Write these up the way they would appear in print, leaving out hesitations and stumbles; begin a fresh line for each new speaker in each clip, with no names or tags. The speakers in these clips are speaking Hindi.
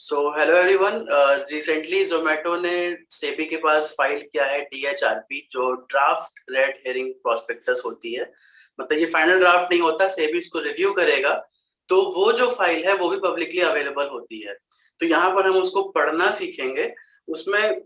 So hello everyone. Recently Zomato ने सेबी के पास फाइल किया है DHRP, जो ड्राफ्ट रेड हेरिंग प्रोस्पेक्टस होती है। मतलब ये फाइनल ड्राफ्ट नहीं होता, सेबी इसको रिव्यू करेगा। तो वो जो फाइल है वो भी पब्लिकली अवेलेबल होती है। तो यहाँ पर हम उसको पढ़ना सीखेंगे। उसमें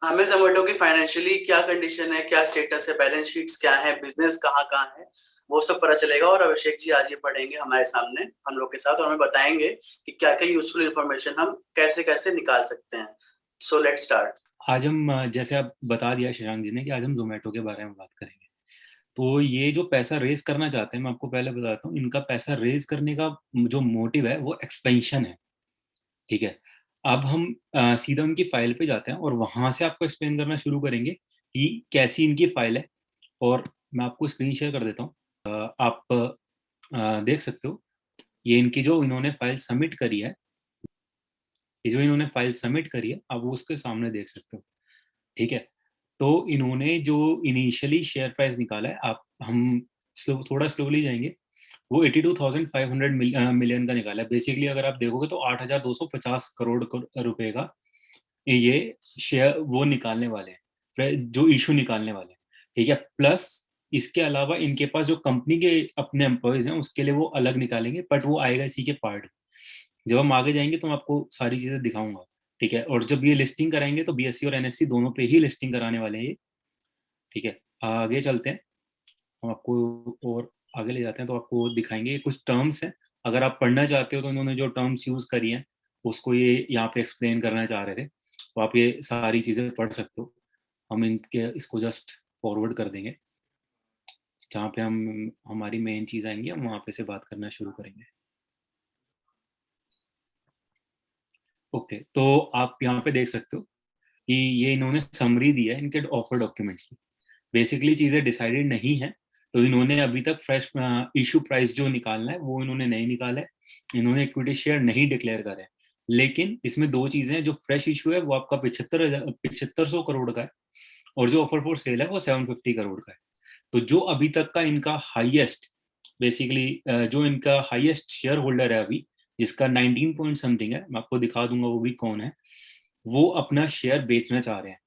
हमें जोमेटो की फाइनेंशियली क्या कंडीशन है, क्या स्टेटस है, बैलेंस शीट्स क्या है, बिजनेस कहाँ कहाँ है, वो सब पता चलेगा। और अभिषेक जी आज ये पढ़ेंगे हमारे सामने हम लोग के साथ, और हमें बताएंगे कि क्या क्या यूजफुल इंफॉर्मेशन हम कैसे कैसे निकाल सकते हैं। So let's start.
आज हम जैसे आप बता दिया शशांक जी ने कि आज हम जोमेटो के बारे में बात करेंगे। तो ये जो पैसा रेज करना चाहते हैं, मैं आपको पहले बताता हूँ, इनका पैसा रेज करने का जो मोटिव है वो एक्सपेंशन है। ठीक है। अब हम सीधा उनकी फाइल पे जाते हैं और वहां से आपको एक्सप्लेन करना शुरू करेंगे कि कैसी इनकी फाइल है। और मैं आपको स्क्रीन शेयर कर देता हूँ। आप देख सकते हो, ये इनकी जो इन्होंने फाइल सबमिट करी है। ये जो इन्होंने फाइल सबमिट करी है, आप वो उसके सामने देख सकते हो। ठीक है। तो इन्होंने जो इनिशियली शेयर प्राइस निकाला है, आप हम थोड़ा स्लोली जाएंगे। वो 82,500 मिलियन का निकाला है। बेसिकली अगर आप देखोगे तो 8,250 करोड़ रुपए का ये शेयर वो निकालने वाले हैं, जो इशू निकालने वाले हैं। ठीक है। प्लस इसके अलावा इनके पास जो कंपनी के अपने एम्प्लॉयज हैं उसके लिए वो अलग निकालेंगे, बट वो आएगा इसी के पार्ट। जब हम आगे जाएंगे तो मैं आपको सारी चीजें दिखाऊंगा। ठीक है। और जब ये लिस्टिंग कराएंगे तो BSE और NSE दोनों पे ही लिस्टिंग कराने वाले हैं ये। ठीक है। आगे चलते हैं। हम आपको और आगे ले जाते हैं तो आपको दिखाएंगे कुछ टर्म्स हैं। अगर आप पढ़ना चाहते हो तो इन्होंने जो टर्म्स यूज करी हैं उसको ये यहाँ पे एक्सप्लेन करना चाह रहे थे, तो आप ये सारी चीजें पढ़ सकते हो। हम इनके इसको जस्ट फॉरवर्ड कर देंगे। जहाँ पे हम हमारी मेन चीज आएंगी हम वहाँ पे से बात करना शुरू करेंगे। ओके, तो आप यहाँ पे देख सकते हो कि ये इन्होंने समरी दिया है इनके ऑफर डॉक्यूमेंट की। बेसिकली चीजें डिसाइडेड नहीं है। तो इन्होंने अभी तक फ्रेश इशू प्राइस जो निकालना है वो इन्होंने नहीं निकाला है। इन्होंने इक्विटी शेयर नहीं डिक्लेयर करे हैं। लेकिन इसमें दो चीजें हैं। जो फ्रेश इशू है वो आपका 7500 करोड़ का है, और जो ऑफर फॉर सेल है वो 750 करोड़ का है। तो जो अभी तक का इनका हाईएस्ट, बेसिकली जो इनका हाईएस्ट शेयर होल्डर है अभी, जिसका 19 पॉइंट समथिंग है, मैं आपको दिखा दूंगा वो भी कौन है, वो अपना शेयर बेचना चाह रहे हैं।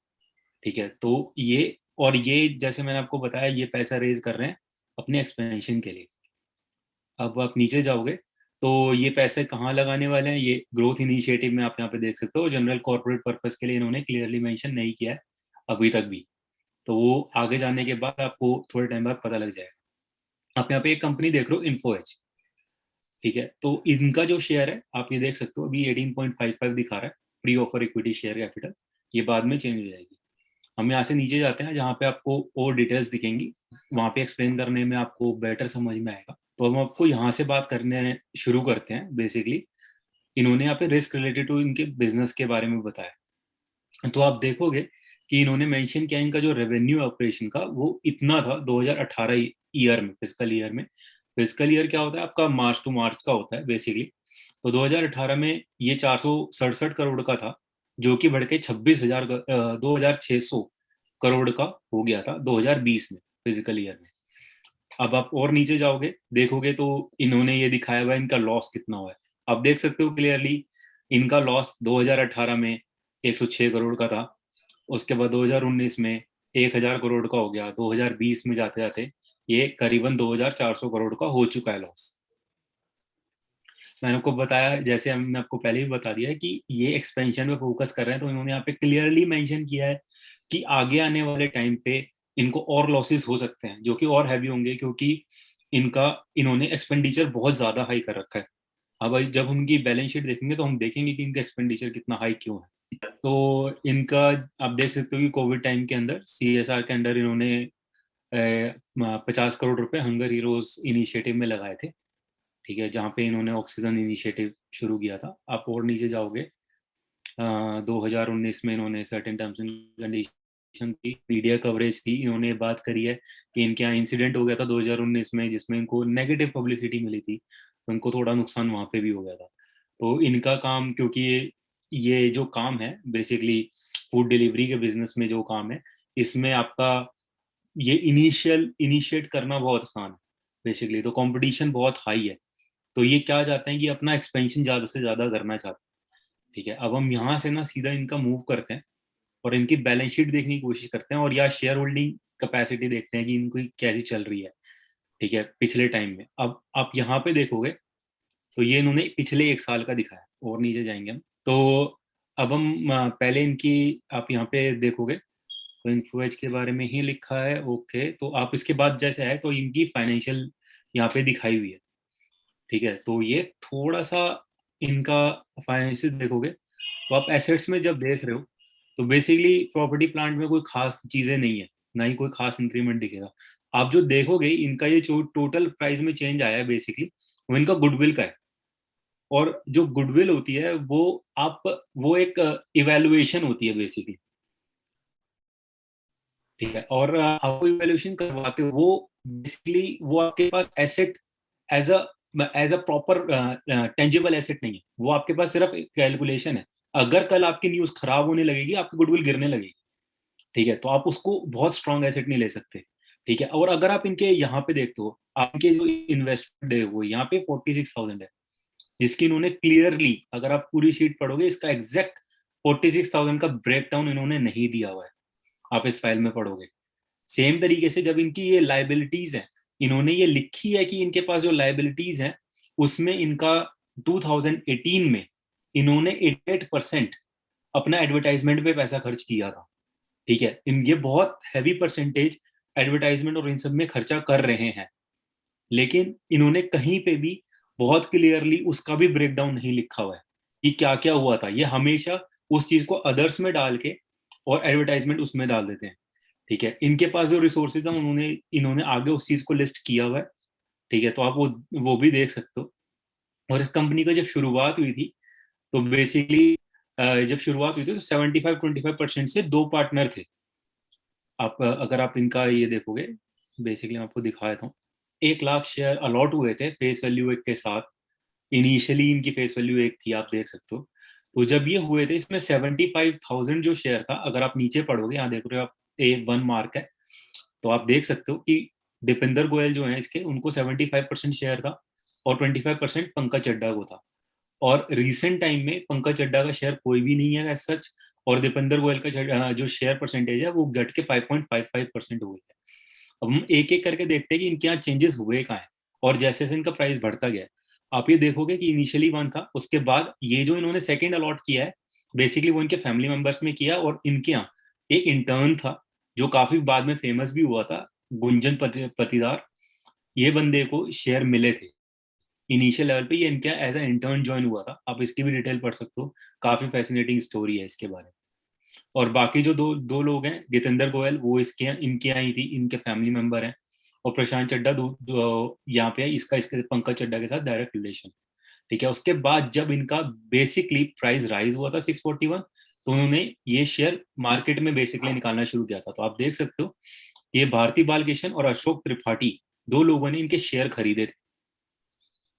ठीक है। तो ये, और ये जैसे मैंने आपको बताया, ये पैसा रेज कर रहे हैं अपने एक्सपेंशन के लिए। अब आप नीचे जाओगे तो ये पैसे कहाँ लगाने वाले हैं, ये ग्रोथ इनिशिएटिव में आप यहाँ पे देख सकते हो। जनरल कॉर्पोरेट पर्पस के लिए इन्होंने क्लियरली मेंशन नहीं किया है अभी तक भी। तो वो आगे जाने के बाद आपको थोड़े टाइम बाद पता लग जाएगा। आप यहाँ पे एक कंपनी देख रहे हो, इन्फो एज। ठीक है। तो इनका जो शेयर है आप ये देख सकते हो, अभी 18.55 दिखा रहा है pre offer equity share capital. ये बाद में चेंज हो जाएगी। हम यहाँ से नीचे जाते हैं जहाँ पे आपको और डिटेल्स दिखेंगी। वहाँ पे एक्सप्लेन करने में आपको बेटर समझ में आएगा। तो हम आपको यहाँ से बात करने शुरू करते हैं। बेसिकली इन्होंने यहाँ पे रिस्क रिलेटेड टू इनके बिजनेस के बारे में बताया। तो आप देखोगे कि इन्होंने मेंशन किया इनका जो रेवेन्यू ऑपरेशन का वो इतना था 2018 ईयर में, फिजिकल ईयर में। फिजिकल ईयर क्या होता है आपका, मार्च टू मार्च का होता है बेसिकली। तो 2018 में ये 467 करोड़ का था, जो कि बढ़ के 26,600 करोड़ का हो गया था 2020 में, फिजिकल ईयर में। अब आप और नीचे जाओगे देखोगे तो इन्होंने ये दिखाया हुआ है इनका लॉस कितना हुआ है। आप देख सकते हो क्लियरली, इनका लॉस 2018 में 106 करोड़ का था। उसके बाद 2019 में 1000 करोड़ का हो गया। 2020 में जाते जाते ये करीबन 2400 करोड़ का हो चुका है लॉस। मैंने आपको बताया, जैसे हमने आपको पहले भी बता दिया है कि ये एक्सपेंशन पे फोकस कर रहे हैं। तो इन्होंने यहाँ पे क्लियरली मेंशन किया है कि आगे आने वाले टाइम पे इनको और लॉसेस हो सकते हैं, जो कि और हैवी होंगे, क्योंकि इनका इन्होंने एक्सपेंडिचर बहुत ज्यादा हाई कर रखा है। अब भाई जब हम इनकी बैलेंस शीट देखेंगे तो हम देखेंगे कि इनका एक्सपेंडिचर कितना हाई क्यों है। तो इनका आप देख सकते हो कि कोविड टाइम के अंदर CSR के अंदर इन्होंने 50 करोड़ रुपए हंगर हीरोज इनिशिएटिव में लगाए थे। ठीक है। जहाँ पे इन्होंने ऑक्सीजन इनिशिएटिव शुरू किया था। आप और नीचे जाओगे, 2019 में इन्होंने सर्टेन टर्म्स एंड कंडीशन की मीडिया कवरेज थी। इन्होंने बात करी है कि इनके यहाँ इंसिडेंट हो गया था 2019 में, जिसमें इनको नेगेटिव पब्लिसिटी मिली थी, तो इनको थोड़ा नुकसान वहां पे भी हो गया था। तो इनका काम, क्योंकि ये जो काम है बेसिकली फूड डिलीवरी के बिजनेस में जो काम है, इसमें आपका ये इनिशिएट करना बहुत आसान है बेसिकली। तो कंपटीशन बहुत हाई है। तो ये क्या चाहते हैं कि अपना एक्सपेंशन ज्यादा से ज्यादा करना चाहते हैं। ठीक है, अब हम यहाँ से ना सीधा इनका मूव करते हैं और इनकी बैलेंस शीट देखने की कोशिश करते हैं और या शेयर होल्डिंग कैपेसिटी देखते हैं कि इनकी कैसी चल रही है। ठीक है, पिछले टाइम में अब आप यहाँ पे देखोगे तो ये इन्होंने पिछले 1 साल का दिखाया, और नीचे जाएंगे हम तो अब हम पहले इनकी आप यहाँ पे देखोगे तो इन्फ्लुएंस के बारे में ही लिखा है। ओके, तो आप इसके बाद जैसे है तो इनकी फाइनेंशियल यहाँ पे दिखाई हुई है। ठीक है, तो ये थोड़ा सा इनका फाइनेंशियल देखोगे तो आप एसेट्स में जब देख रहे हो तो बेसिकली प्रॉपर्टी प्लांट में कोई खास चीजें नहीं है, ना ही कोई खास इंक्रीमेंट दिखेगा। आप जो देखोगे इनका ये जो टोटल प्राइस में चेंज आया है बेसिकली वो इनका गुडविल का है। और जो गुडविल होती है वो एक इवेल्युएशन होती है बेसिकली। ठीक है, और आपको इवेल्युएशन करवाते हो वो बेसिकली वो आपके पास asset as a proper tangible asset नहीं है, वो आपके पास सिर्फ कैलकुलेशन है। अगर कल आपकी न्यूज खराब होने लगेगी, आपकी गुडविल गिरने लगेगी। ठीक है, तो आप उसको बहुत स्ट्रॉन्ग एसेट नहीं ले सकते। ठीक है, और अगर आप इनके यहाँ पे देखते हो आपके जो इन्वेस्टमेंट है वो यहाँ पे 46,000 है, जिसकी इन्होंने क्लियरली अगर आप पूरी शीट पढ़ोगे इसका एग्जैक्ट 46,000 का ब्रेक डाउन इन्होंने नहीं दिया हुआ है। आप इस फाइल में पढ़ोगे सेम तरीके से जब इनकी ये लाइबिलिटीज है, इन्होंने ये लिखी है कि इनके पास जो लाइबिलिटीज है उसमें इनका 2018 में इन्होंने 88% अपना एडवर्टाइजमेंट पे पैसा खर्च किया था। ठीक है, इन ये बहुत हैवी परसेंटेज एडवर्टाइजमेंट और इन सब में खर्चा कर रहे हैं, लेकिन इन्होंने कहीं पे भी बहुत क्लियरली उसका भी ब्रेकडाउन नहीं लिखा हुआ है कि क्या क्या हुआ था। ये हमेशा उस चीज को अदर्स में डाल के और एडवर्टाइजमेंट उसमें डाल देते हैं। ठीक है, इनके पास जो रिसोर्सेज है उन्होंने इन्होंने आगे उस चीज को लिस्ट किया हुआ है। ठीक है, तो आप वो भी देख सकते हो। और इस कंपनी का जब शुरुआत हुई थी तो बेसिकली जब शुरुआत हुई थी तो 75-25% से दो पार्टनर थे। आप अगर आप इनका ये देखोगे बेसिकली मैं आपको दिखा देता हूँ। 1 लाख शेयर अलॉट हुए थे फेस वैल्यू एक के साथ। इनिशियली इनकी फेस वैल्यू एक थी, आप देख सकते हो। तो जब ये हुए थे इसमें 75,000 जो शेयर था, अगर आप नीचे पढ़ोगे यहाँ देख रहे हो आप A1 मार्क है, तो आप देख सकते हो कि दीपेंद्र गोयल जो है इसके उनको 75% शेयर था और 25% पंकज चड्डा को था। और रिसेंट टाइम में पंकज चड्डा का शेयर कोई भी नहीं है एज सच, और दीपेंद्र गोयल का जो शेयर परसेंटेज है वो घट के 5.55% हुई है। अब हम एक एक करके देखते हैं कि इनके यहाँ चेंजेस हुए कहाँ हैं और जैसे जैसे इनका प्राइस बढ़ता गया। आप ये देखोगे कि इनिशियली 1 था, उसके बाद ये जो इन्होंने सेकंड अलॉट किया है बेसिकली वो इनके फैमिली मेंबर्स में किया, और इनके यहाँ एक इंटर्न था जो काफी बाद में फेमस भी हुआ था, गुंजन पतिदार। ये बंदे को शेयर मिले थे इनिशियल लेवल पे, ये इनके एज ए इंटर्न ज्वाइन हुआ था। आप इसकी भी डिटेल पढ़ सकते हो, काफी फैसिनेटिंग स्टोरी है इसके बारे में। और बाकी जो दो दो लोग हैं, जितेंद्र गोयल वो इसके इनके यहाँ ही थी, इनके फैमिली मेंबर हैं। और प्रशांत चड्डा यहाँ पे है, इसका इसके पंकज चड्डा के साथ डायरेक्ट रिलेशन। ठीक है, उसके बाद जब इनका बेसिकली प्राइस राइज हुआ था 641, तो उन्होंने ये शेयर मार्केट में बेसिकली निकालना शुरू किया था। तो आप देख सकते हो ये भारती बालकृष्ण और अशोक त्रिपाठी दो लोगों ने इनके शेयर खरीदे थे।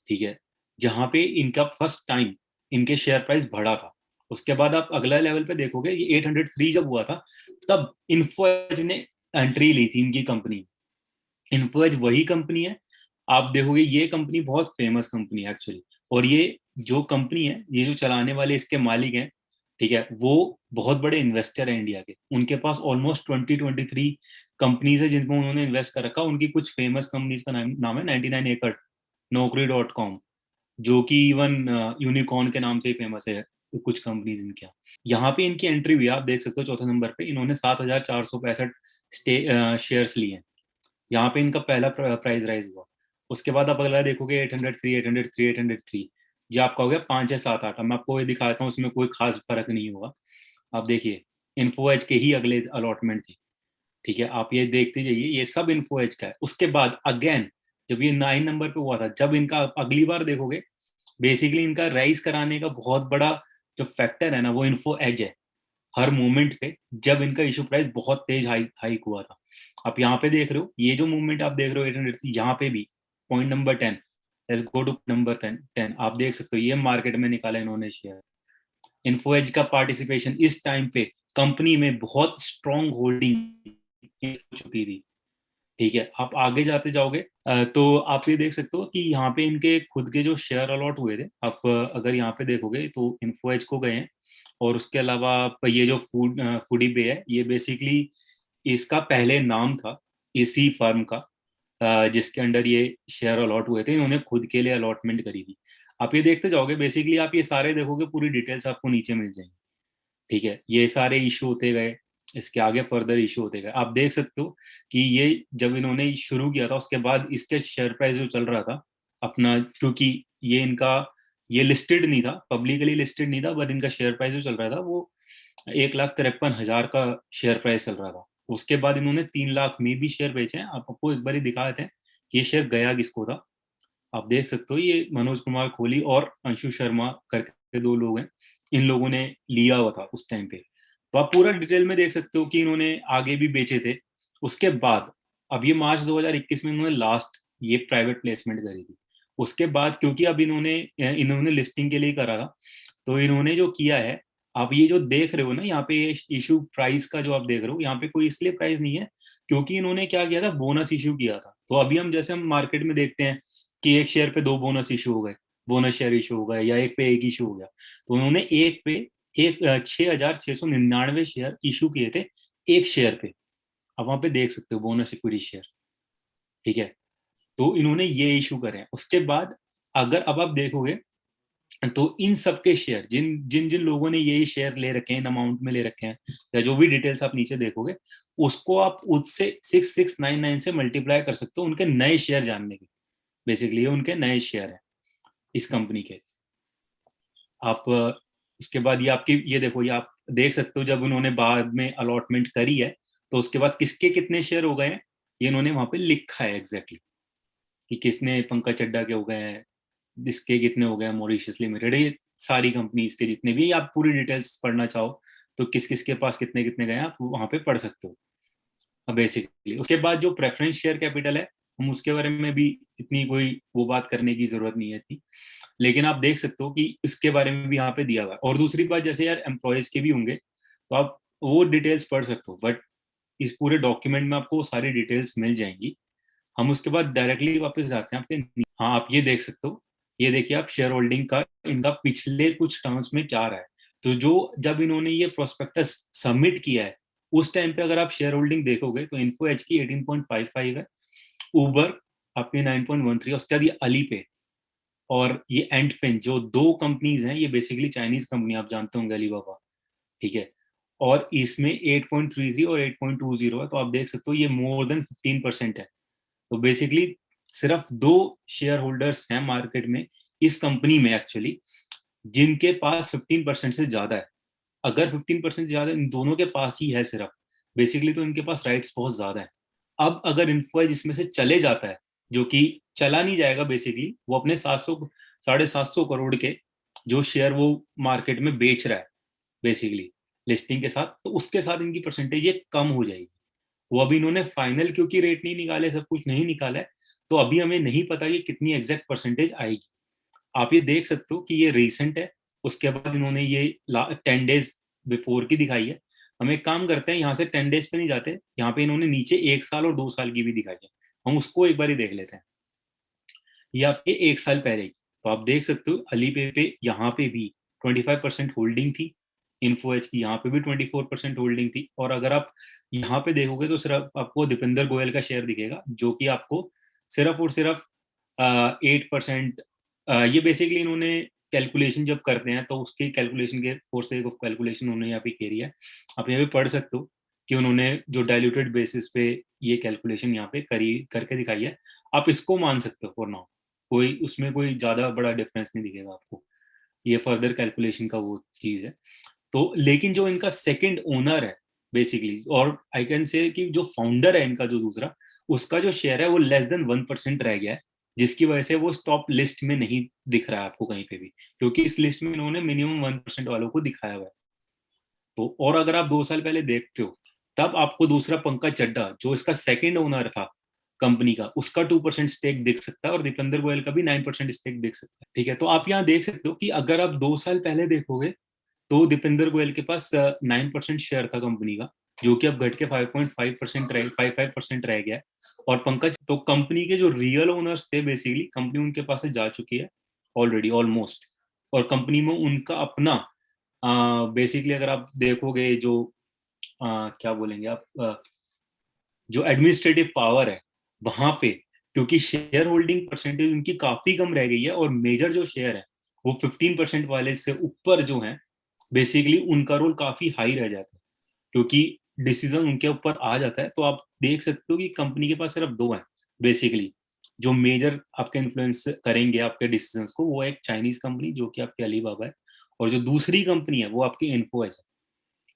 ठीक है, जहां पे इनका फर्स्ट टाइम इनके शेयर प्राइस बढ़ा था। उसके बाद आप अगला लेवल पे देखोगे ये 803 जब हुआ था तब इन्फो एज ने एंट्री ली थी इनकी कंपनी। इन्फो एज वही कंपनी है, आप देखोगे ये कंपनी बहुत फेमस कंपनी है एक्चुअली। और ये जो कंपनी है, ये जो चलाने वाले इसके मालिक हैं, ठीक है, वो बहुत बड़े इन्वेस्टर हैं इंडिया के। उनके पास ऑलमोस्ट 20-23 कंपनीज है जिनमें उन्होंने इन्वेस्ट कर रखा। उनकी कुछ फेमस कंपनीज का नाम है 99 एकड़, Naukri.com, जो कि इवन यूनिकॉर्न के नाम से ही फेमस है कुछ कंपनीज इनके यहाँ पे इनकी एंट्री हुई। आप देख सकते हो चौथे नंबर पे इन्होंने 7,465 शेयर्स लिए हैं। यहाँ पे इनका पहला प्राइस राइज हुआ। उसके बाद आप अगला देखोगे 803, 803, 803, जो आपका हो गया 5 या 7, 8। मैं आपको ये दिखाता हूँ, उसमें कोई खास फर्क नहीं होगा। आप देखिए इन्फो एज के ही अगले अलॉटमेंट थी। ठीक है, आप ये देखते जाइए, ये सब इन्फो एज का है। उसके बाद अगेन जब ये 9 नंबर पे हुआ था, जब इनका अगली बार देखोगे बेसिकली इनका राइज कराने का बहुत बड़ा जो फैक्टर है ना वो इन्फो एज है। हर मोमेंट पे जब इनका इशू प्राइस बहुत तेज हाइक हुआ था, आप यहाँ पे देख रहे हो, ये जो मूवमेंट आप देख रहे हो 800, यहाँ पे भी point number 10, let's go to number 10, आप देख सकते हो ये मार्केट में निकाला इन्होंने शेयर। इन्फो एज का पार्टिसिपेशन इस टाइम पे कंपनी में बहुत स्ट्रॉन्ग होल्डिंग हो चुकी थी। ठीक है, आप आगे जाते जाओगे तो आप ये देख सकते हो कि यहाँ पे इनके खुद के जो शेयर अलॉट हुए थे, आप अगर यहाँ पे देखोगे तो इन्फो एज को गए हैं, और उसके अलावा आप ये जो फूडी बे है, ये बेसिकली इसका पहले नाम था इसी फर्म का, जिसके अंडर ये शेयर अलॉट हुए थे, इन्होंने खुद के लिए अलॉटमेंट करी थी। आप ये देखते जाओगे, बेसिकली आप ये सारे देखोगे, पूरी डिटेल्स आपको नीचे मिल जाएंगी। ठीक है, ये सारे इशू होते गए, इसके आगे फर्दर इशू होते गए। आप देख सकते हो कि ये जब इन्होंने शुरू किया था, उसके बाद इसके शेयर प्राइस जो चल रहा था अपना, क्योंकि ये इनका ये लिस्टेड नहीं था, पब्लिकली लिस्टेड नहीं था, बट इनका शेयर प्राइस जो चल रहा था वो 1,53,000 का शेयर प्राइस चल रहा था। उसके बाद इन्होंने 3 लाख में भी शेयर बेचे हैं। आप आपको एक बार ही दिखा देते हैं कि ये शेयर गया किसको था। आप देख सकते हो, ये मनोज कुमार खोली और अंशु शर्मा करके 2 लोग हैं, इन लोगों ने लिया हुआ था उस टाइम पे। तो आप पूरा डिटेल में देख सकते हो कि इन्होंने आगे भी बेचे थे। उसके बाद अब ये मार्च 2021 में इन्होंने लास्ट ये प्राइवेट प्लेसमेंट करी थी। उसके बाद क्योंकि अब इन्होंने इन्होंने लिस्टिंग के लिए करा था, तो इन्होंने जो किया है, आप ये जो देख रहे हो ना यहाँ पे, इशू प्राइस का जो आप देख रहे हो यहाँ पे कोई इसलिए प्राइस नहीं है, क्योंकि इन्होंने क्या किया था, बोनस इशू किया था। तो अभी हम जैसे हम मार्केट में देखते हैं कि एक शेयर पे 2 बोनस इशू हो गए, बोनस शेयर इशू हो गए, या एक पे एक इशू हो गया, तो उन्होंने एक पे एक 6,699 शेयर इशू किए थे एक शेयर पे। अब वहां पे देख सकते हो बोनस इक्विटी शेयर। ठीक है, तो इन्होंने ये इशू करे हैं। उसके बाद अगर अब आप देखोगे तो इन सबके शेयर, जिन जिन जिन लोगों ने ये शेयर ले रखे हैं, इन अमाउंट में ले रखे हैं, या जो भी डिटेल्स आप नीचे देखोगे, उसको आप उससे 6699 से मल्टीप्लाई कर सकते हो उनके नए शेयर जानने के। बेसिकली ये उनके नए शेयर हैं इस कंपनी के। आप उसके बाद ये आपकी ये देखो, ये आप देख सकते हो, जब उन्होंने बाद में अलॉटमेंट करी है तो उसके बाद किसके कितने शेयर हो गए हैं, ये इन्होंने वहां पे लिखा है एग्जैक्टली कि किसने पंकज चड्डा के हो गए हैं, इसके कितने हो गए हैं, मॉरिशस लिमिटेड, ये सारी कंपनीज के जितने भी, आप पूरी डिटेल्स पढ़ना चाहो तो किस किस के पास कितने कितने गए हैं, आप वहां पे पढ़ सकते हो बेसिकली। उसके बाद जो प्रेफरेंस शेयर कैपिटल है, हम उसके बारे में भी इतनी कोई वो बात करने की जरूरत नहीं है इतनी, लेकिन आप देख सकते हो कि इसके बारे में भी यहाँ पे दिया हुआ है। और दूसरी बात, जैसे यार एम्प्लॉयज के भी होंगे तो आप वो डिटेल्स पढ़ सकते हो, बट इस पूरे डॉक्यूमेंट में आपको सारी डिटेल्स मिल जाएंगी। हम उसके बाद डायरेक्टली वापस जाते हैं आपके। हाँ, आप ये देख सकते हो, ये देखिए आप, शेयर होल्डिंग का इनका पिछले कुछ टर्म्स में क्या रहा है। तो जो जब इन्होंने ये प्रोस्पेक्टस सबमिट किया है, उस टाइम पे अगर आप शेयर होल्डिंग देखोगे तो इन्फो एज की 18.55 है, उबर आपकी 9.13, उसके बाद ये अली पे और ये एंटफिन, जो 2 कंपनीज हैं, ये बेसिकली चाइनीज कंपनी, आप जानते होंगे अलीबाबा। ठीक है, और इसमें 8.33 और 8.20 है। तो आप देख सकते हो ये मोर देन 15% है। तो बेसिकली सिर्फ 2 शेयर होल्डर्स हैं मार्केट में इस कंपनी में एक्चुअली, जिनके पास 15% से ज्यादा है। अगर 15% ज्यादा इन दोनों के पास ही है सिर्फ, बेसिकली तो इनके पास राइट्स बहुत ज्यादा है। अब अगर इन्फ्लुएंस इसमें से चले जाता है, जो कि चला नहीं जाएगा, बेसिकली वो अपने 700 750 करोड़ के जो शेयर वो मार्केट में बेच रहा है बेसिकली लिस्टिंग के साथ, तो उसके साथ इनकी परसेंटेज ये कम हो जाएगी। वो अभी इन्होंने फाइनल क्योंकि रेट नहीं निकाले, सब कुछ नहीं निकाला है, तो अभी हमें नहीं पता कि कितनी एग्जैक्ट परसेंटेज आएगी। आप ये देख सकते हो कि ये रिसेंट है, उसके बाद इन्होंने ये 10 डेज बिफोर की दिखाई है। हम एक काम करते हैं, यहाँ से 10 डेज पे नहीं जाते, यहाँ पे इन्होंने नीचे 1 साल और 2 साल की भी दिखाई है, हम उसको एक बार ही देख लेते हैं। ये आपके 1 साल पहले की, तो आप देख सकते हो अली पे यहाँ पे भी 25% होल्डिंग थी, इन्फो एज की यहाँ पे भी 24% होल्डिंग थी। और अगर आप यहाँ पे देखोगे तो सिर्फ आपको दीपेंद्र गोयल का शेयर दिखेगा, जो कि आपको सिर्फ और सिर्फ 8%। ये बेसिकली इन्होंने कैलकुलेशन जब करते हैं तो उसकी कैलकुलेशन के फॉर सेक ऑफ कैलकुलेशन उन्होंने यहाँ पे करी है। आप यहाँ पे पढ़ सकते हो कि उन्होंने जो डायल्यूटेड बेसिस पे ये कैलकुलेशन यहाँ पे करी करके दिखाई है। आप इसको मान सकते हो फॉर नाउ, कोई उसमें कोई ज्यादा बड़ा डिफरेंस नहीं दिखेगा आपको, ये फर्दर कैलकुलेशन का वो चीज है। तो लेकिन जो इनका सेकंड ओनर है बेसिकली, और आई कैन से कि जो फाउंडर है इनका जो दूसरा, उसका जो शेयर है वो लेस देन 1% रह गया है, जिसकी वजह से वो टॉप लिस्ट में नहीं दिख रहा है आपको कहीं पे भी, क्योंकि इस लिस्ट में इन्होंने मिनिमम 1% वालों को दिखाया हुआ है। तो और अगर आप 2 साल पहले देखते हो, तब आपको दूसरा पंकज चड्डा जो इसका सेकंड ओनर था कंपनी का, उसका 2% स्टेक दिख सकता है, और दीपेंद्र गोयल का भी 9% स्टेक दिख सकता है। ठीक है, तो आप यहाँ देख सकते हो कि अगर आप 2 साल पहले देखोगे तो दीपेंद्र गोयल के पास 9% शेयर था कंपनी का, जो कि अब घट के 5.5% रह 5% रह गया है। और पंकज, तो कंपनी के जो रियल ओनर्स थे, बेसिकली कंपनी उनके पास से जा चुकी है ऑलरेडी ऑलमोस्ट, और कंपनी में उनका अपना बेसिकली अगर आप देखोगे जो क्या बोलेंगे आप, जो एडमिनिस्ट्रेटिव पावर है वहां पे, क्योंकि शेयर होल्डिंग परसेंटेज उनकी काफी कम रह गई है, और मेजर जो शेयर है वो 15% वाले से ऊपर जो है, बेसिकली उनका रोल काफी हाई रह जाता है, क्योंकि डिसीजन उनके ऊपर आ जाता है। तो आप देख सकते हो कि कंपनी के पास सिर्फ दो हैं बेसिकली, जो मेजर आपके इन्फ्लुएंस करेंगे आपके डिसीजंस को, वो एक चाइनीज कंपनी जो कि आपकी अलीबाबा है, और जो दूसरी कंपनी है वो आपकी इन्फो है।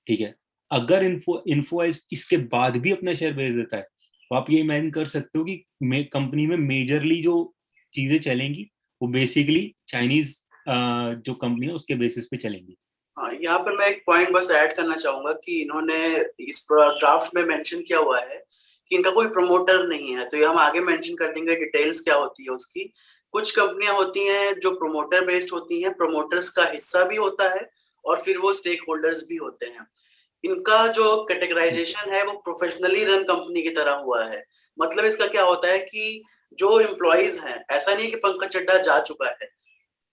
ठीक है, अगर इन्फोएज इसके बाद भी अपना शेयर बेच देता है, तो आप ये इमेजिन कर सकते हो कि कंपनी में मेजरली जो चीजें चलेंगी वो बेसिकली चाइनीज जो कंपनी है उसके बेसिस पे चलेंगी।
हाँ, यहाँ पर मैं एक पॉइंट बस ऐड करना चाहूंगा कि इन्होंने इस ड्राफ्ट में मेंशन किया हुआ है कि इनका कोई प्रमोटर नहीं है, तो ये हम आगे मेंशन कर देंगे डिटेल्स क्या होती है उसकी। कुछ कंपनियां होती हैं जो प्रमोटर बेस्ड होती हैं, प्रमोटर्स का हिस्सा भी होता है और फिर वो स्टेक होल्डर्स भी होते हैं। इनका जो कैटेगराइजेशन है वो प्रोफेशनली रन कंपनी की तरह हुआ है। मतलब इसका क्या होता है कि जो एम्प्लॉइज हैं, ऐसा नहीं कि पंकज चड्ढा जा चुका है,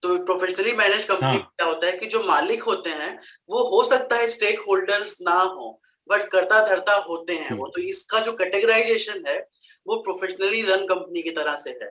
तो प्रोफेशनली मैनेज कंपनी
हाँ।
क्या होता है कि जो मालिक होते हैं वो हो सकता है स्टेक होल्डर्स ना हो, बट करता धरता होते हैं वो। तो इसका जो कैटेगराइजेशन है वो प्रोफेशनली रन कंपनी की तरह से है।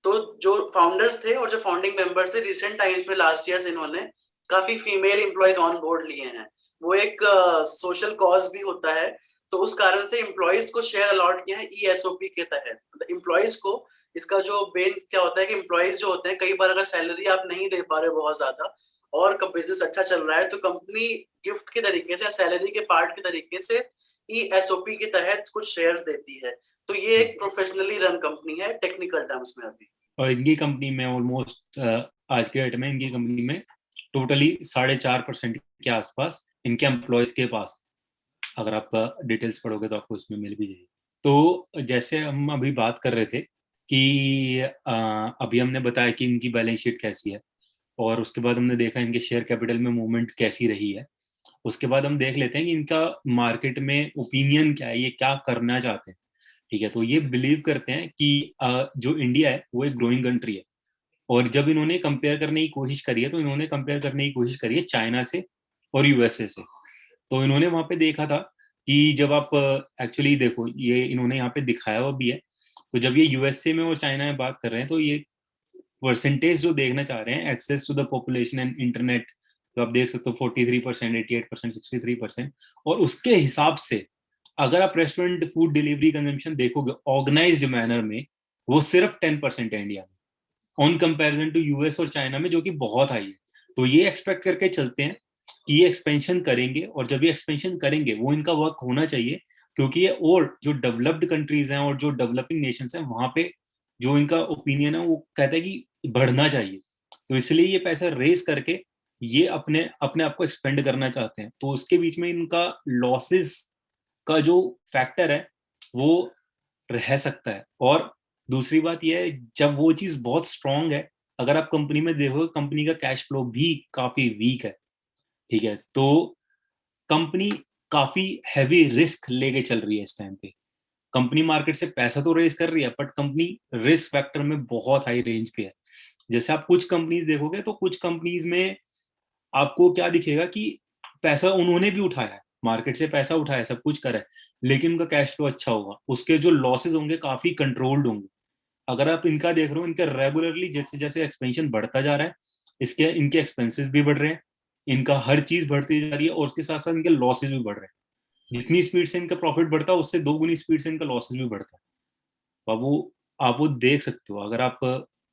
तो जो फाउंडर्स थे और जो फाउंडिंग मेंबर्स थे, रिसेंट टाइम्स में लास्ट ईयर से इन्होंने काफी फीमेल एम्प्लॉयज ऑन बोर्ड लिए हैं। वो एक सोशल कॉज भी होता है, तो उस कारण से एम्प्लॉयज को शेयर अलॉट किया है ईएसओपी के तहत। मतलब एम्प्लॉयज को इसका जो बेन क्या होता है कि एम्प्लॉयज जो होते हैं, कई बार अगर सैलरी आप नहीं दे पा रहे हो बहुत ज्यादा और बिजनेस अच्छा चल रहा है, तो कंपनी गिफ्ट के तरीके से, सैलरी के पार्ट के तरीके से ईएसओपी के तहत कुछ शेयर्स देती है। तो ये एक प्रोफेशनली रन कंपनी है टेक्निकल टर्म्स में अभी।
और इनकी कंपनी में ऑलमोस्ट आज के डेट में इनकी कंपनी में टोटली 4.5% के आसपास इनके एम्प्लॉयज के पास, अगर आप डिटेल्स पढ़ोगे तो आपको उसमें मिल भी जाएगी। तो जैसे हम अभी बात कर रहे थे कि अभी हमने बताया कि इनकी बैलेंस शीट कैसी है, और उसके बाद हमने देखा इनके शेयर कैपिटल में मूवमेंट कैसी रही है। उसके बाद हम देख लेते हैं कि इनका मार्केट में ओपिनियन क्या है, ये क्या करना चाहते हैं। ठीक है, तो ये बिलीव करते हैं कि जो इंडिया है वो एक ग्रोइंग कंट्री है, और जब इन्होंने कंपेयर करने की कोशिश करी है तो इन्होंने कंपेयर करने की कोशिश करी है चाइना से और यूएसए से। तो इन्होंने वहां पे देखा था कि जब आप एक्चुअली देखो, ये इन्होंने यहाँ पे दिखाया हुआ भी है, तो जब ये यूएसए में और चाइना में बात कर रहे हैं तो ये परसेंटेज जो देखना चाह रहे हैं, access to the population and internet, तो आप देख सकते हो 43%, 88%, 63%। और उसके हिसाब से अगर आप रेस्टोरेंट फूड डिलीवरी कंजम्पशन देखोगे ऑर्गेनाइज्ड मैनर में, वो सिर्फ 10% है इंडिया में, ऑन कंपैरिजन टू यूएस और चाइना में, जो कि बहुत हाई है। तो ये एक्सपेक्ट करके चलते हैं कि ये एक्सपेंशन करेंगे, और जब ये एक्सपेंशन करेंगे वो इनका वर्क होना चाहिए, क्योंकि ये और जो डेवलप्ड कंट्रीज हैं और जो डेवलपिंग नेशंस हैं वहां पे जो इनका ओपिनियन है वो कहता है कि बढ़ना चाहिए। तो इसलिए ये पैसा रेस करके ये अपने अपने आप को एक्सपेंड करना चाहते हैं। तो उसके बीच में इनका लॉसेस का जो फैक्टर है वो रह सकता है। और दूसरी बात यह है, जब वो चीज बहुत स्ट्रांग है, अगर आप कंपनी में देखो कंपनी का कैश फ्लो भी काफी वीक है। ठीक है, तो कंपनी काफी हैवी रिस्क लेके चल रही है इस टाइम पे। कंपनी मार्केट से पैसा तो रेज कर रही है, बट कंपनी रिस्क फैक्टर में बहुत हाई रेंज पे है। जैसे आप कुछ कंपनीज देखोगे तो कुछ कंपनीज में आपको क्या दिखेगा कि पैसा उन्होंने भी उठाया है, मार्केट से पैसा उठाया है, सब कुछ करा है, लेकिन उनका कैश फ्लो अच्छा होगा, उसके जो लॉसेस होंगे काफी कंट्रोल्ड होंगे। अगर आप इनका देख रहे हो, इनका रेगुलरली जैसे जैसे एक्सपेंशन बढ़ता जा रहा है, इसके इनके एक्सपेंसेस भी बढ़ रहे हैं, इनका हर चीज बढ़ती जा रही है, और उसके साथ साथ इनके लॉसेस भी बढ़ रहे हैं। जितनी स्पीड से इनका प्रॉफिट बढ़ता है उससे दोगुनी स्पीड से इनका लॉसेस भी बढ़ता है। तो आप वो देख सकते हो।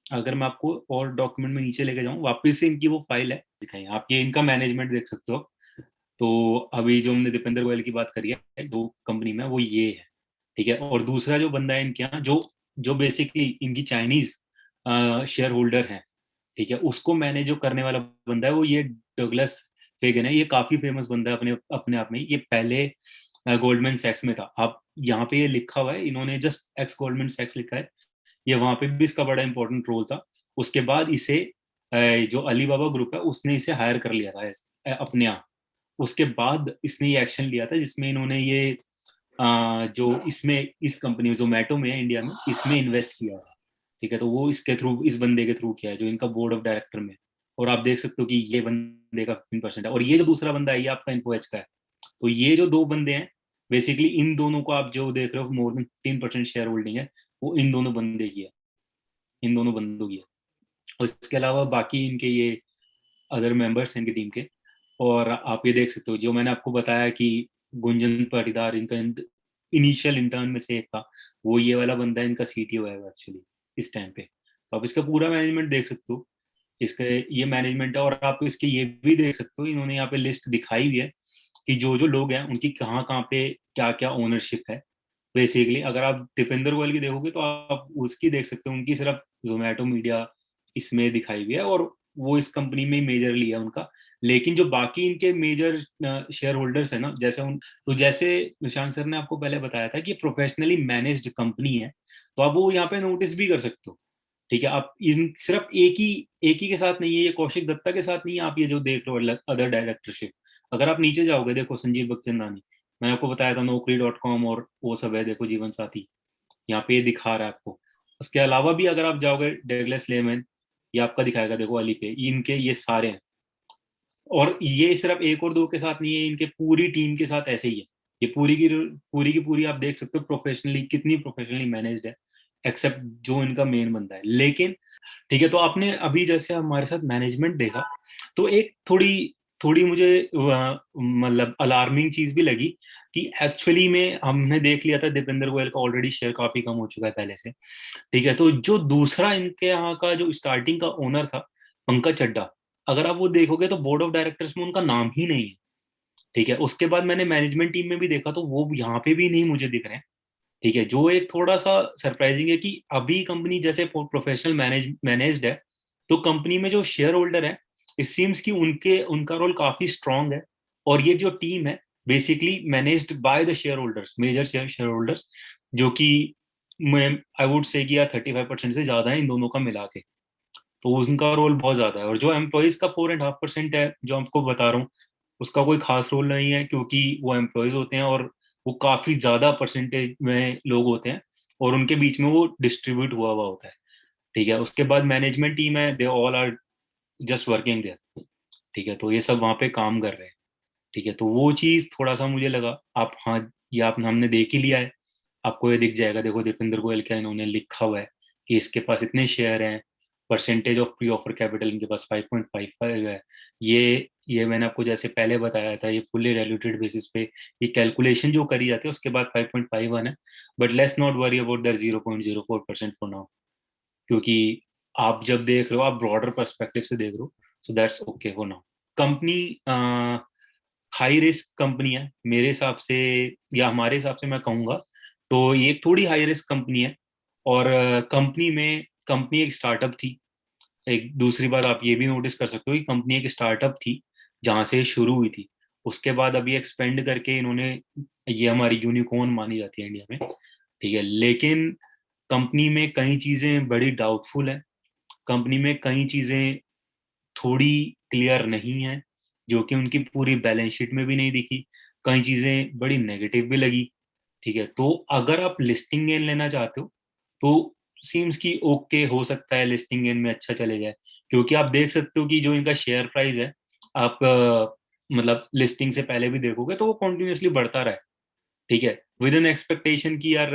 अगर मैं आपको और डॉक्यूमेंट में नीचे लेके जाऊं, वापस से इनकी वो फाइल है दिखाई, आप ये इनका मैनेजमेंट देख सकते हो। तो अभी जो हमने दीपेंद्र गोयल की बात करी है दो कंपनी में, वो ये है। ठीक है, और दूसरा जो बंदा है इनके यहाँ, जो जो बेसिकली इनकी चाइनीज शेयर होल्डर है, ठीक है, उसको मैंने जो करने वाला बंदा है वो ये डगलस फेगन है। ये काफी फेमस बंदा है अपने अपने आप में। ये पहले गोल्डमैन सैक्स में था। आप यहाँ पे ये लिखा हुआ है, इन्होंने जस्ट एक्स गोल्डमैन सैक्स लिखा है, ये वहां पे भी इसका बड़ा इंपॉर्टेंट रोल था। उसके बाद इसे जो अलीबाबा ग्रुप है उसने इसे हायर कर लिया था अपने यहाँ। उसके बाद इसने ये एक्शन लिया था जिसमें इन्होंने ये जो इसमें इस कंपनी जोमेटो में इंडिया में इसमें इन्वेस्ट किया है, ठीक है। तो वो इसके थ्रू, इस बंदे के थ्रू किया है जो इनका बोर्ड ऑफ डायरेक्टर में। और आप देख सकते हो कि ये बंदे का 15% है, और ये जो दूसरा बंदा है ये आपका इन्फोएज का है। तो ये जो दो बंदे हैं, बेसिकली इन दोनों को आप जो देख रहे हो मोर देन 15% शेयर होल्डिंग है, वो इन दोनों बंदे की है, इन दोनों बंदों की है। और इसके अलावा बाकी इनके ये अदर मेंबर्स हैं इनकी टीम के। और आप ये देख सकते हो जो मैंने आपको बताया कि गुंजन पाटीदार इनका इनिशियल इंटर्न में से एक था, वो ये वाला बंदा इनका सीटीओ है एक्चुअली इस टाइम पे। तो आप इसका पूरा मैनेजमेंट देख सकते हो, इसके ये मैनेजमेंट है। और आप इसके ये भी देख सकते हो, इन्होंने यहाँ पे लिस्ट दिखाई हुई है कि जो जो लोग हैं उनकी कहाँ कहाँ पे क्या क्या ओनरशिप है। बेसिकली अगर आप दीपेंद्र गोयल की देखोगे तो आप उसकी देख सकते हो, उनकी सिर्फ जोमेटो मीडिया इसमें दिखाई हुई है, और वो इस कंपनी में मेजरली है उनका। लेकिन जो बाकी इनके मेजर शेयर होल्डर्स है ना, जैसे उन, तो जैसे निशांत सर ने आपको पहले बताया था कि प्रोफेशनली मैनेज्ड कंपनी है, तो आप वो यहाँ पे नोटिस भी कर सकते हो, ठीक है। आप इन सिर्फ एक ही के साथ नहीं है, ये कौशिक दत्ता के साथ नहीं है, आप ये जो देख रहे हो अदर डायरेक्टरशिप, अगर आप नीचे जाओगे देखो संजीव बख्चंदानी, मैंने आपको बताया था नौकरी.com और वो सब है, देखो जीवन साथी, यहाँ पे ये दिखा रहा है आपको। उसके अलावा भी अगर आप जाओगे डगलस लेमन, ये आपका दिखाएगा देखो अली पे, इनके ये सारे हैं। और ये सिर्फ एक और दो के साथ नहीं है, इनके पूरी टीम के साथ ऐसे ही है। ये पूरी की पूरी आप देख सकते हो प्रोफेशनली कितनी प्रोफेशनली मैनेज्ड है, एक्सेप्ट जो इनका मेन बंदा है। लेकिन ठीक है, तो आपने अभी जैसे हमारे साथ मैनेजमेंट देखा, तो एक थोड़ी थोड़ी मुझे मतलब अलार्मिंग चीज भी लगी कि एक्चुअली में हमने देख लिया था दीपेंद्र गोयल का ऑलरेडी शेयर काफी कम हो चुका है पहले से, ठीक है। तो जो दूसरा इनके यहाँ का जो स्टार्टिंग का ओनर था पंकज चड्डा, अगर आप वो देखोगे तो बोर्ड ऑफ डायरेक्टर्स में उनका नाम ही नहीं है, ठीक है। उसके बाद मैंने मैनेजमेंट टीम में भी देखा तो वो यहाँ पे भी नहीं मुझे दिख रहे हैं, ठीक है। जो एक थोड़ा सा सरप्राइजिंग है कि अभी कंपनी जैसे प्रोफेशनल मैनेज्ड है, तो कंपनी में जो शेयर होल्डर है, इट सीम्स कि उनके उनका रोल काफी स्ट्रांग है। और ये जो टीम है basically managed by the shareholders, major shareholders, जो कि मैं आई वुड से कि यार 35% से ज्यादा है इन दोनों का मिला के। तो उनका रोल बहुत ज्यादा है। और जो एम्प्लॉयज का 4.5% है जो आपको बता रहा हूँ, उसका कोई खास रोल नहीं है, क्योंकि वो एम्प्लॉयज होते हैं और वो काफी ज्यादा परसेंटेज में लोग होते हैं, और उनके बीच में वो डिस्ट्रीब्यूट हुआ हुआ होता है, ठीक है। उसके बाद मैनेजमेंट टीम है, they all are just working there, ठीक है। तो ये सब वहाँ पे काम कर रहे हैं, ठीक है। तो वो चीज थोड़ा सा मुझे लगा, आप हाँ, ये आप हमने देख ही लिया है, आपको ये दिख जाएगा, देखो दीपेंद्र गोयल का इन्होंने लिखा हुआ है कि इसके पास इतने शेयर हैं, percentage of pre offer capital इनके पास 5.55 है। ये मैंने आपको जैसे पहले बताया था, ये फुल्ली डाइल्यूटेड बेसिस पे ये कैलकुलेशन जो करी जाती है उसके बाद 5.51 है। But let's not worry about that 0.04% for now, क्योंकि आप जब देख रहे हो, आप ब्रॉडर पर्सपेक्टिव से देख रहे हो, so that's okay for now. Company high risk company है मेरे हिसाब से, या हमारे हिसाब से मैं कहूँगा, तो ये थोड़ी हाई रिस्क कंपनी है। और कंपनी एक स्टार्टअप थी। एक दूसरी बात आप ये भी नोटिस कर सकते हो कि कंपनी एक स्टार्टअप थी जहां से शुरू हुई थी, उसके बाद अभी एक्सपेंड करके इन्होंने, ये हमारी यूनिकॉर्न मानी जाती है इंडिया में, ठीक है। लेकिन कंपनी में कई चीजें बड़ी डाउटफुल है, कंपनी में कई चीजें थोड़ी क्लियर नहीं है, जो कि उनकी पूरी बैलेंस शीट में भी नहीं दिखी, कई चीजें बड़ी नेगेटिव भी लगी, ठीक है। तो अगर आप लिस्टिंग गेन लेना चाहते हो तो सीम्स की ओके हो सकता है लिस्टिंग गेन में अच्छा चले जाए, क्योंकि आप देख सकते हो कि जो इनका शेयर प्राइस है, आप मतलब लिस्टिंग से पहले भी देखोगे तो वो कॉन्टिन्यूसली बढ़ता रहा है, ठीक है। विद एन एक्सपेक्टेशन की यार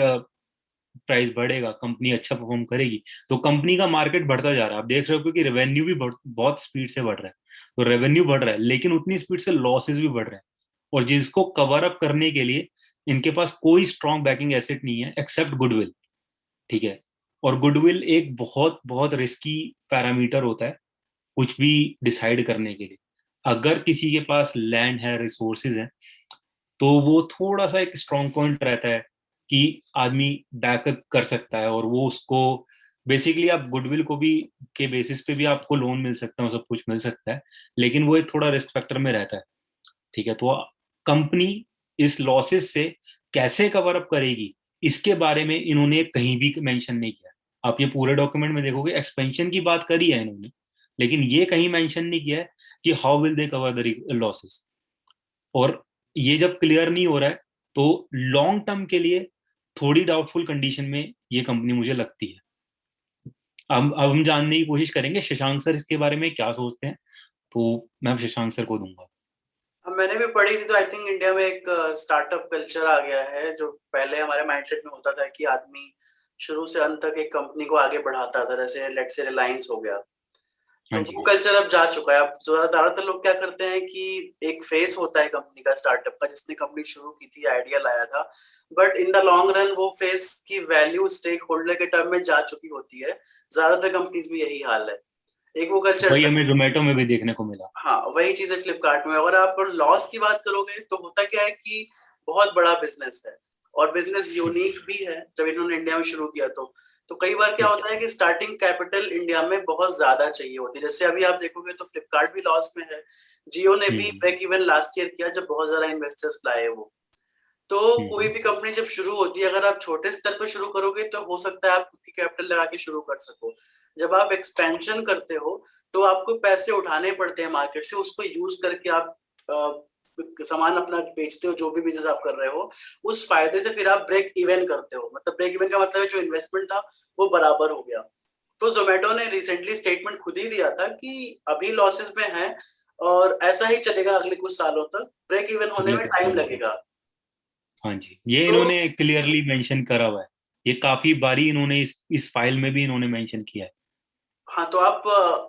प्राइस बढ़ेगा, कंपनी अच्छा परफॉर्म करेगी, तो कंपनी का मार्केट बढ़ता जा रहा है। आप देख रहे हो कि रेवेन्यू भी बहुत स्पीड से बढ़ रहा है, तो रेवेन्यू बढ़ रहा है लेकिन उतनी स्पीड से लॉसेस भी बढ़ रहे हैं, और जिसको कवर अप करने के लिए इनके पास कोई स्ट्रॉन्ग बैकिंग एसेट नहीं है एक्सेप्ट गुडविल, ठीक है। और गुडविल एक बहुत बहुत रिस्की पैरामीटर होता है कुछ भी डिसाइड करने के लिए। अगर किसी के पास लैंड है, रिसोर्सेज है, तो वो थोड़ा सा एक स्ट्रॉन्ग पॉइंट रहता है कि आदमी बैकअप कर सकता है, और वो उसको बेसिकली आप गुडविल को भी के बेसिस पे भी आपको लोन मिल सकता है, सब कुछ मिल सकता है, लेकिन वो एक थोड़ा रिस्क फैक्टर में रहता है, ठीक है। तो कंपनी इस लॉसेस से कैसे कवर अप करेगी, इसके बारे में इन्होंने कहीं भी मेंशन नहीं किया। आप ये पूरे डॉक्यूमेंट में देखोगे एक्सपेंशन की बात करी है इन्होंने, लेकिन ये कहीं मेंशन नहीं किया है कि how will they cover the losses. और ये जब क्लियर नहीं हो रहा है, तो लॉन्ग टर्म के लिए थोड़ी डाउटफुल कंडीशन में ये कंपनी मुझे लगती है। अब हम जानने की कोशिश करेंगे शशांक सर इसके बारे में क्या सोचते हैं, तो मैं शशांक सर को दूंगा।
अब मैंने भी पढ़ी थी, तो आई थिंक इंडिया में एक स्टार्टअप कल्चर आ गया है, जो पहले हमारे माइंडसेट में होता था कि आदमी शुरू से अंत तक एक कंपनी को आगे बढ़ाता था, जैसे लेट्स से रिलायंस हो गया। तो
हाँ
वो
जी।
कल्चर अब जा चुका है। अब ज्यादातर लोग क्या करते हैं कि एक फेस होता है कंपनी का, स्टार्टअप का, जिसने कंपनी शुरू की थी, आइडिया लाया था, but in the long run वो फेस की वैल्यू स्टेक होल्डर के टर्म में जा चुकी होती है। ज्यादातर कंपनीज में यही हाल है। एक वो कल्चर,
वही हमें जोमेटो में भी देखने को मिला।
हाँ वही चीज है फ्लिपकार्ट में। अगर आप लॉस की बात करोगे तो होता क्या है कि बहुत बड़ा बिजनेस है, और बिजनेस यूनिक भी है जब इन्होंने इंडिया में शुरू किया। तो कई बार क्या
यस।
होता है कि स्टार्टिंग कैपिटल इंडिया में बहुत ज्यादा चाहिए होती है। जैसे अभी आप देखोगे तो फ्लिपकार्ट भी लॉस में है, जियो ने भी
हम्म।
ब्रेक इवन लास्ट ईयर किया जब बहुत ज्यादा इन्वेस्टर्स लाए वो। तो कोई
हम्म।
भी कंपनी जब शुरू होती है, अगर आप छोटे स्तर पर शुरू करोगे तो हो सकता है आप खुद की कैपिटल लगा के शुरू कर सको। जब आप एक्सपेंशन करते हो तो आपको पैसे उठाने पड़ते हैं मार्केट से, उसको यूज करके आप सामान अपना बेचते हो, जो भी बिजनेस आप कर रहे हो उस फायदे से फिर आप ब्रेक इवन करते हो। मतलब ब्रेक इवन का मतलब है जो इन्वेस्टमेंट था वो बराबर हो गया। तो जोमेटो ने रिसेंटली स्टेटमेंट खुद ही दिया था कि अभी लॉसेस में है और ऐसा ही चलेगा अगले कुछ सालों तक, ब्रेक इवन होने
अगले
में
कुछ
टाइम
सालों तक।
लगेगा।
हाँ जी, ये
तो
इन्होंने क्लियरली मेंशन करा हुआ है। ये काफी बारी इन्होंने इस फाइल में भी इन्होंने मेंशन किया है।
हाँ, तो आप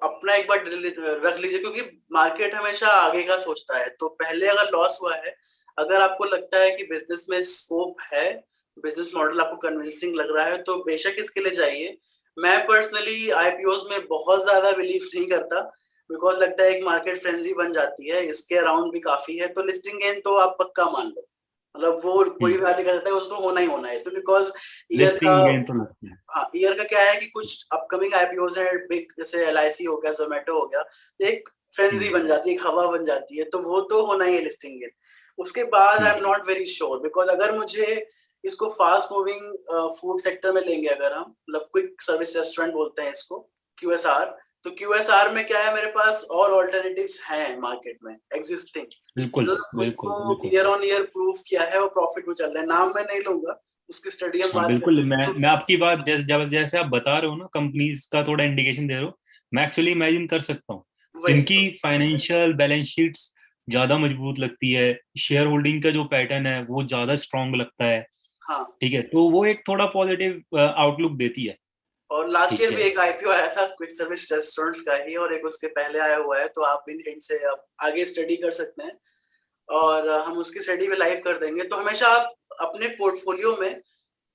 अपना एक बार रख लीजिए, क्योंकि मार्केट हमेशा आगे का सोचता है। तो पहले अगर लॉस हुआ है, अगर आपको लगता है कि बिजनेस में स्कोप है, बिजनेस मॉडल आपको कन्विंसिंग लग रहा है, तो बेशक इसके लिए जाइए। मैं पर्सनली आईपीओज में बहुत ज्यादा बिलीव नहीं करता, बिकॉज लगता है एक मार्केट फ्रेंजी बन जाती है, इसके अराउंड भी काफी है। तो लिस्टिंग गेन तो आप पक्का मान लो, मतलब वो कोई भी
हम्म।
आगे कर सकता है, उसको होना ही होना है इसमें, बिकॉज ईयर का,
लिस्टिंग गेन तो लगता है।
हाँ ईयर का क्या है कि कुछ अपकमिंग आईपीओज है बिग, जैसे एलआईसी हो गया, जोमेटो हो गया, एक फ्रेंजी
हम्म।
बन जाती है, एक हवा बन जाती है, तो वो तो होना ही है लिस्टिंग गेन। उसके बाद I am
hmm.
Not very sure, because अगर मुझे इसको फास्ट मूविंग फूड सेक्टर में लेंगे, अगर हम मतलब क्विक सर्विस रेस्टोरेंट बोलते हैं इसको, क्यूएसआर, तो क्यूएसआर में क्या है, मेरे पास और ऑल्टरनेटिव्स हैं मार्केट में एग्जिस्टिंग,
बिल्कुल
उन्होंने खुद
बिल्कुल
को
बिल्कुल।
ईयर ऑन ईयर प्रूव किया है और प्रॉफिट में चल रहा है। नाम मैं नहीं लूंगा, उसकी स्टडी हम
हाँ
बात
बिल्कुल,
करेंगे तो।
मैं आपकी बात जैसे आप बता रहे हो ना, कंपनीज का थोड़ा इंडिकेशन दे रहे हो, मैं एक्चुअली इमेजिन कर सकता हूँ
वही
जिनकी
तो,
फाइनेंशियल बैलेंस शीट्स ज्यादा मजबूत लगती है, शेयर होल्डिंग का जो पैटर्न है वो ज्यादा स्ट्रांग लगता है।
हाँ।
ठीक है, तो वो एक थोड़ा पॉजिटिव आउटलुक देती है।
और लास्ट
ठीक
ईयर भी
है।
एक आईपीओ आया था क्विक सर्विस रेस्टोरेंट्स का ही, और एक उसके पहले आया हुआ है, तो आप इन हिंट से आप आगे स्टडी कर सकते हैं, और हम उसकी स्टडी भी लाइव कर देंगे। तो हमेशा आप अपने पोर्टफोलियो में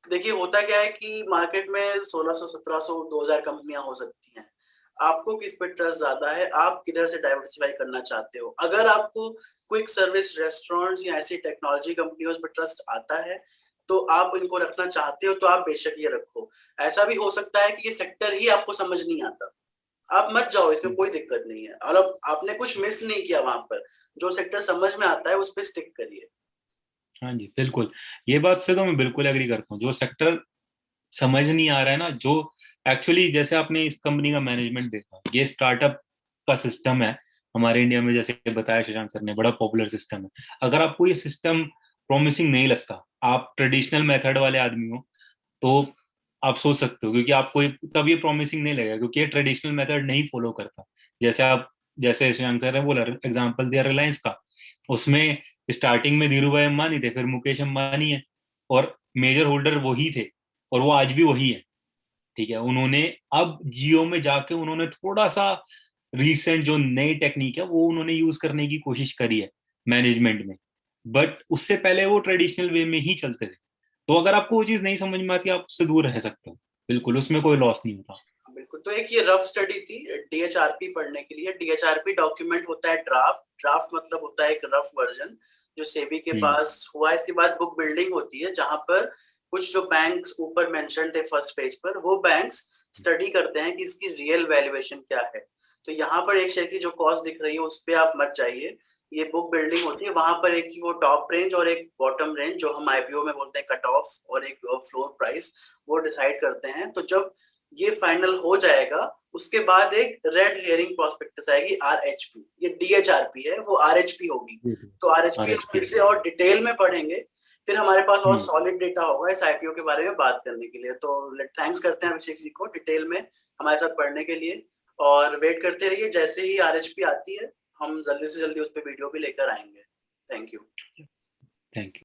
देखिए, होता क्या है कि मार्केट में 1600, 1700, 2000 कंपनियां हो सकती हैं। आपको किस पे ट्रस्ट ज्यादा है, आप किधर से डाइवर्सिफाई करना चाहते हो। अगर आपको क्विक सर्विस रेस्टोरेंट्स या ऐसी टेक्नोलॉजी कंपनियों पे ट्रस्ट आता है, तो आप इनको रखना चाहते हो, तो आप बेशक ये रखो। ऐसा भी हो सकता है कि ये सेक्टर ही आपको समझ नहीं आता, आप मत जाओ, इसमें कोई दिक्कत नहीं है, और अब आपने कुछ मिस नहीं किया वहां पर। जो सेक्टर समझ में आता है उस पर स्टिक करिए।
हाँ जी बिल्कुल, ये बात से तो मैं बिल्कुल एग्री करता हूँ। जो सेक्टर समझ नहीं आ रहा है ना, जो एक्चुअली जैसे आपने इस कंपनी का मैनेजमेंट देखा, ये स्टार्टअप का सिस्टम है हमारे इंडिया में, जैसे बताया शशांक सर ने, बड़ा पॉपुलर सिस्टम है। अगर आपको ये सिस्टम प्रॉमिसिंग नहीं लगता, आप ट्रेडिशनल मेथड वाले आदमी हो, तो आप सोच सकते हो, क्योंकि आपको तब ये प्रॉमिसिंग नहीं लगेगा, क्योंकि ये ट्रेडिशनल मेथड नहीं फॉलो करता। जैसे जैसे शशांक सर ने बोला एग्जाम्पल दिया रिलायंस का, उसमें स्टार्टिंग में धीरू भाई अंबानी थे, फिर मुकेश अंबानी है, और मेजर होल्डर वही थे, और वो आज भी वही है। ठीक है, उन्होंने अब जियो में जाके उन्होंने थोड़ा सा रिसेंट जो नई टेक्निक है वो उन्होंने यूज करने की कोशिश करी है मैनेजमेंट में, बट उससे पहले वो ट्रेडिशनल वे में ही चलते थे। तो अगर आपको वो चीज नहीं समझ में आती, आप उससे दूर रह सकते हो, बिल्कुल, उसमें कोई लॉस नहीं होता।
बिल्कुल। तो एक ये रफ स्टडी थी डीएचआरपी पढ़ने के लिए। डीएचआरपी डॉक्यूमेंट होता है ड्राफ्ट, ड्राफ्ट मतलब होता है एक रफ वर्जन जो सेबी के
हम्म।
पास हुआ। इसके बाद बुक बिल्डिंग होती है, जहां पर कुछ जो बैंक्स ऊपर मेंशन थे फर्स्ट पेज पर, वो बैंक्स स्टडी करते हैं कि इसकी रियल वैल्यूएशन क्या है। तो यहाँ पर एक शेयर की जो कॉस्ट दिख रही है उस पर आप मत जाइए, ये बुक बिल्डिंग होती है। वहां पर एक ही वो टॉप रेंज और एक बॉटम रेंज, जो हम आईपीओ में बोलते हैं कट ऑफ, और एक फ्लोर प्राइस, वो डिसाइड करते हैं। तो जब ये फाइनल हो जाएगा, उसके बाद एक रेड हेयरिंग प्रोस्पेक्टस आएगी, आरएचपी। ये डीएचआरपी है, वो आरएचपी होगी। तो आरएचपी हम
आरएचपी।
फिर से और डिटेल में पढ़ेंगे फिर हमारे पास और
हम्म,
सॉलिड डेटा होगा इस आईपीओ के बारे में बात करने के लिए। तो थैंक्स करते हैं अभिषेक जी को डिटेल में हमारे साथ पढ़ने के लिए, और वेट करते रहिए, जैसे ही आरएचपी आती है हम जल्दी से जल्दी उस पर वीडियो भी लेकर आएंगे। Thank you.
Thank you.